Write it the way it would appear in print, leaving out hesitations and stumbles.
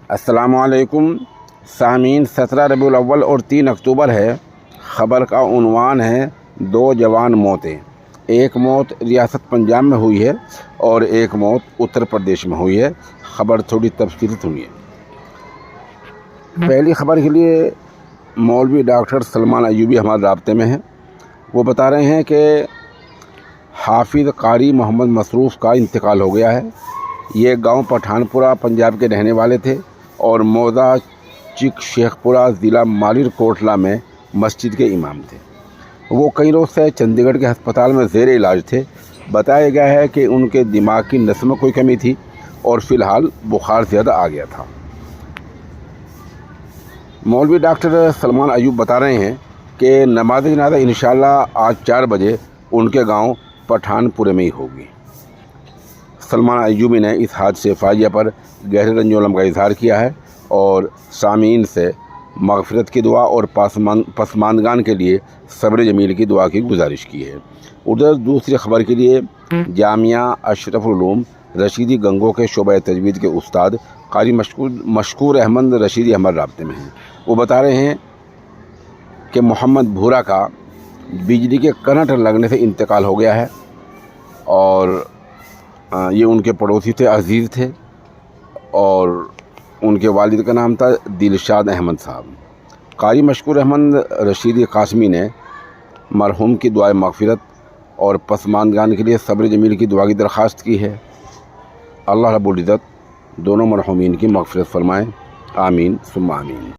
السلام علیکم سامعین، 17 ربیع الاول اور 3 اکتوبر ہے۔ خبر کا عنوان ہے 2 جوان موتیں۔ ایک موت ریاست پنجاب میں ہوئی ہے اور ایک موت اتر پردیش میں ہوئی ہے۔ خبر تھوڑی تفصیلی سنیے۔ پہلی خبر کے لیے مولوی ڈاکٹر سلمان ایوبی ہمارے رابطے میں ہیں۔ وہ بتا رہے ہیں کہ حافظ قاری محمد مصروف کا انتقال ہو گیا ہے۔ یہ گاؤں پٹھان پورہ پنجاب کے رہنے والے تھے اور موضع چک شیخ پورہ ضلع مالر کوٹلہ میں مسجد کے امام تھے۔ وہ کئی روز سے چندی گڑھ کے ہسپتال میں زیر علاج تھے۔ بتایا گیا ہے کہ ان کے دماغ کی نس میں کوئی کمی تھی اور فی الحال بخار زیادہ آ گیا تھا۔ مولوی ڈاکٹر سلمان ایوب بتا رہے ہیں کہ نماز جنازہ انشاءاللہ آج 4 بجے ان کے گاؤں پٹھان پورے میں ہی ہوگی۔ سلمان ایوبی نے اس حادثے فاجعہ پر گہرے رنج و الم کا اظہار کیا ہے اور سامعین سے مغفرت کی دعا اور پسماندگان کے لیے صبر جمیل کی دعا کی گزارش کی ہے۔ ادھر دوسری خبر کے لیے جامعہ اشرف العلوم رشیدی گنگو کے شعبہ تجوید کے استاد قاری مشکور احمد رشیدی ہمارے رابطے میں ہیں۔ وہ بتا رہے ہیں کہ محمد بھورا کا بجلی کے کرنٹ لگنے سے انتقال ہو گیا ہے اور یہ ان کے پڑوسی تھے، عزیز تھے، اور ان کے والد کا نام تھا دلشاد احمد صاحب۔ قاری مشکور احمد رشیدی قاسمی نے مرحوم کی دعائے مغفرت اور پسماندگان کے لیے صبر جمیل کی دعا کی درخواست کی ہے۔ اللہ رب العزت دونوں مرحومین کی مغفرت فرمائیں، آمین ثم آمین۔